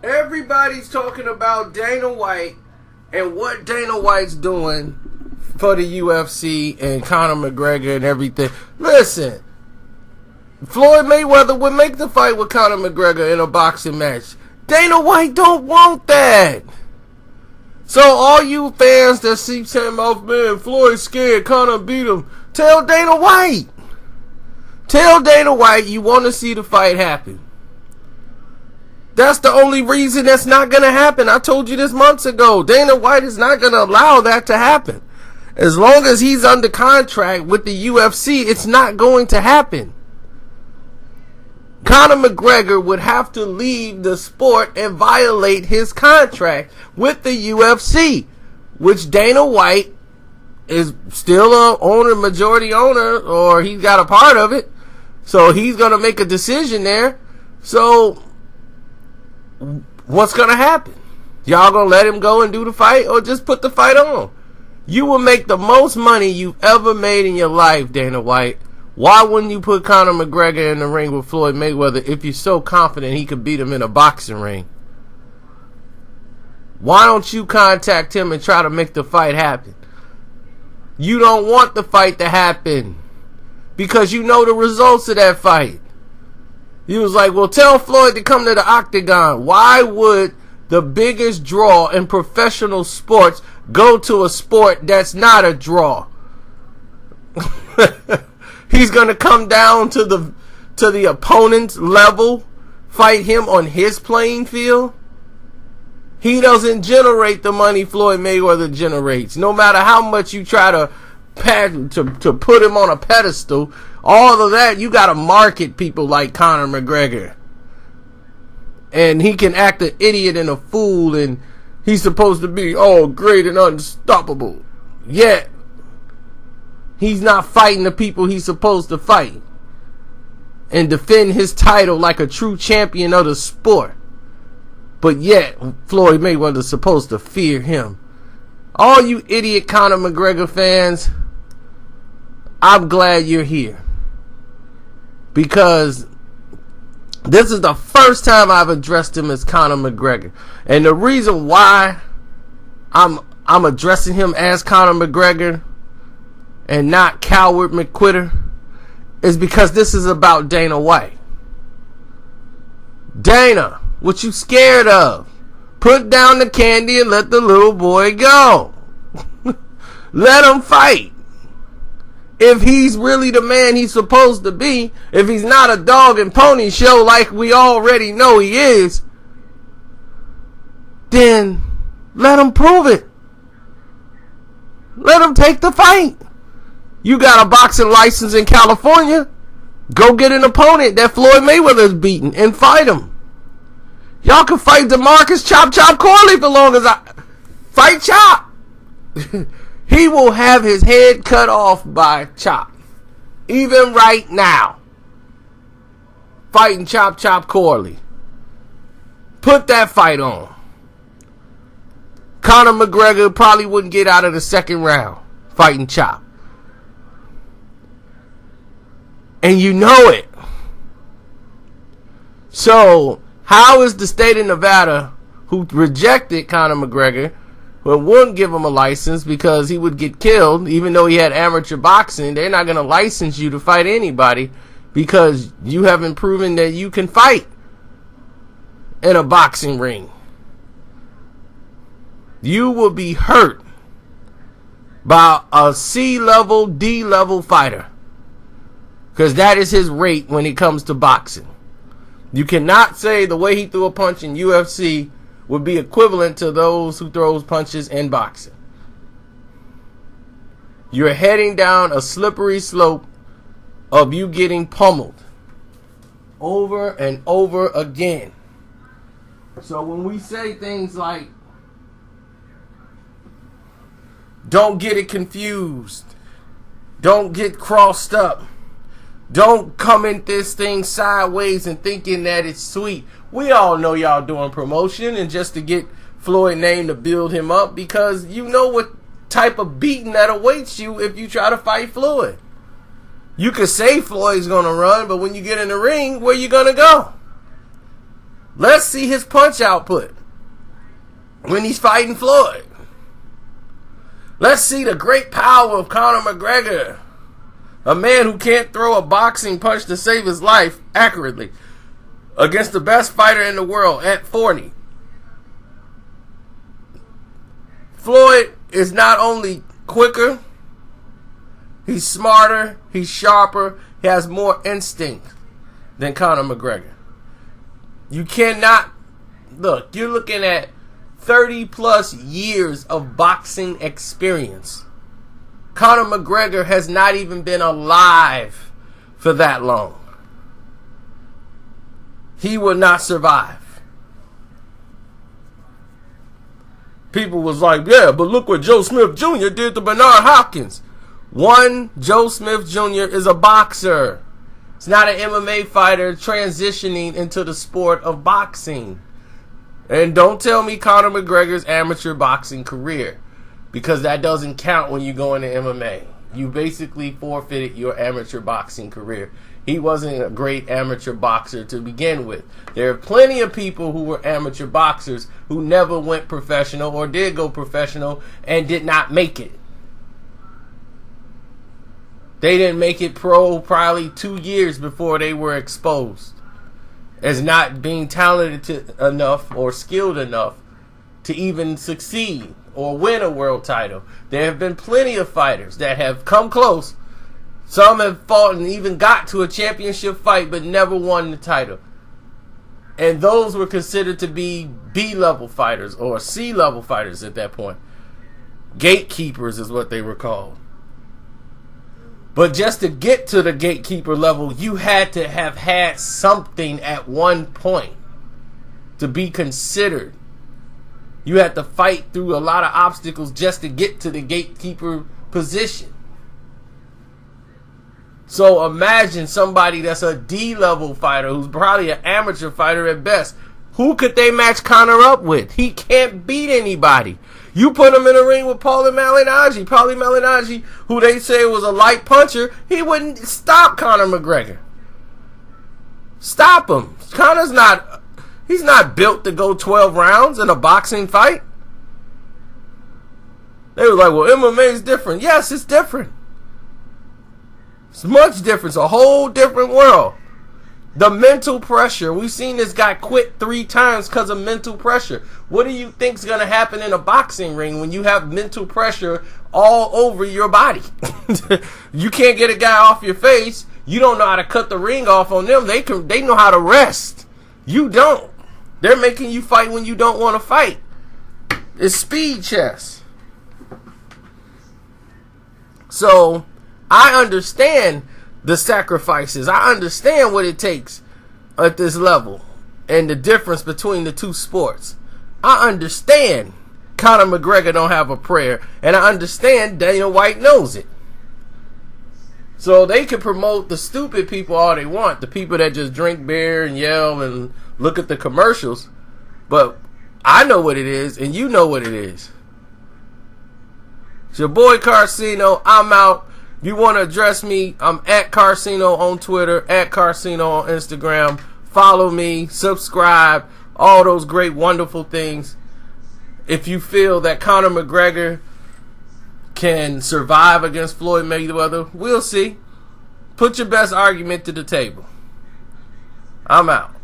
Everybody's talking about Dana White and what Dana White's doing for the UFC and Conor McGregor and everything. Listen, Floyd Mayweather would make the fight with Conor McGregor in a boxing match. Dana White don't want that. So all you fans that see saying, "Oh man, Floyd's scared, Conor beat him," tell Dana White. Tell Dana White you want to see the fight happen. That's the only reason that's not going to happen. I told you this months ago. Dana White is not going to allow that to happen. As long as he's under contract with the UFC, it's not going to happen. Conor McGregor would have to leave the sport and violate his contract with the UFC, which Dana White is still a owner, majority owner, or he's got a part of it. So he's going to make a decision there. So what's going to happen? Y'all going to let him go and do the fight, or just put the fight on? You will make the most money you've ever made in your life, Dana White. Why wouldn't you put Conor McGregor in the ring with Floyd Mayweather if you're so confident he could beat him in a boxing ring? Why don't you contact him and try to make the fight happen? You don't want the fight to happen because you know the results of that fight. He was like, well, tell Floyd to come to the octagon. Why would the biggest draw in professional sports go to a sport that's not a draw? He's going to come down to the opponent's level, fight him on his playing field. He doesn't generate the money Floyd Mayweather generates. No matter how much you try to put him on a pedestal, all of that, you got to market people like Conor McGregor. And he can act an idiot and a fool, and he's supposed to be all great and unstoppable. Yet, he's not fighting the people he's supposed to fight and defend his title like a true champion of the sport. But yet, Floyd Mayweather's supposed to fear him. All you idiot Conor McGregor fans, I'm glad you're here. Because this is the first time I've addressed him as Conor McGregor. And the reason why I'm addressing him as Conor McGregor and not Coward McQuitter is because this is about Dana White. Dana, what you scared of? Put down the candy and let the little boy go. Let him fight. If he's really the man he's supposed to be, if he's not a dog and pony show like we already know he is, then let him prove it. Let him take the fight. You got a boxing license in California. Go get an opponent that Floyd Mayweather's beaten and fight him. Y'all can fight DeMarcus Chop Chop Corley for long as I fight Chop. He will have his head cut off by Chop. Even right now. Fighting Chop Chop Corley. Put that fight on. Conor McGregor probably wouldn't get out of the second round fighting Chop. And you know it. So, how is the state of Nevada, who rejected Conor McGregor, but wouldn't give him a license because he would get killed, even though he had amateur boxing, they're not going to license you to fight anybody because you haven't proven that you can fight in a boxing ring. You will be hurt by a C-level, D-level fighter. Because that is his rate when it comes to boxing. You cannot say the way he threw a punch in UFC would be equivalent to those who throws punches in boxing. You're heading down a slippery slope of you getting pummeled over and over again. So when we say things like, don't get it confused, don't get crossed up, don't come in this thing sideways and thinking that it's sweet. We all know y'all doing promotion and just to get Floyd name to build him up because you know what type of beating that awaits you if you try to fight Floyd. You could say Floyd's going to run, but when you get in the ring, where you going to go? Let's see his punch output when he's fighting Floyd. Let's see the great power of Conor McGregor, a man who can't throw a boxing punch to save his life accurately, against the best fighter in the world at 40. Floyd is not only quicker, he's smarter, he's sharper, he has more instinct than Conor McGregor. You cannot, look, you're looking at 30 plus years of boxing experience. Conor McGregor has not even been alive for that long. He will not survive. People was like, yeah, but look what Joe Smith Jr. did to Bernard Hopkins. One, Joe Smith Jr. is a boxer. It's not an MMA fighter transitioning into the sport of boxing. And don't tell me Conor McGregor's amateur boxing career, because that doesn't count when you go into MMA. You basically forfeited your amateur boxing career. He wasn't a great amateur boxer to begin with. There are plenty of people who were amateur boxers who never went professional or did go professional and did not make it. They didn't make it pro probably 2 years before they were exposed as not being talented enough or skilled enough to even succeed or win a world title. There have been plenty of fighters that have come close. Some have fought and even got to a championship fight but never won the title. And those were considered to be B-level fighters or C-level fighters at that point. Gatekeepers is what they were called. But just to get to the gatekeeper level, you had to have had something at one point to be considered. You had to fight through a lot of obstacles just to get to the gatekeeper position. So imagine somebody that's a D-level fighter who's probably an amateur fighter at best. Who could they match Conor up with? He can't beat anybody. You put him in a ring with Paulie Malignaggi, who they say was a light puncher, he wouldn't stop Conor McGregor. Stop him. He's not built to go 12 rounds in a boxing fight. They were like, well, MMA is different. Yes, it's different. It's much different. It's a whole different world. The mental pressure. We've seen this guy quit 3 times because of mental pressure. What do you think is going to happen in a boxing ring when you have mental pressure all over your body? You can't get a guy off your face. You don't know how to cut the ring off on them. They know how to rest. You don't. They're making you fight when you don't want to fight. It's speed chess. So I understand the sacrifices. I understand what it takes at this level and the difference between the two sports. I understand Conor McGregor don't have a prayer, and I understand Dana White knows it. So they can promote the stupid people all they want, the people that just drink beer and yell and look at the commercials, but I know what it is and you know what it is. It's your boy Carcino. I'm out. If you want to address me, I'm at Carcino on Twitter, at Carcino on Instagram. Follow me, subscribe, all those great, wonderful things. If you feel that Conor McGregor can survive against Floyd Mayweather, we'll see. Put your best argument to the table. I'm out.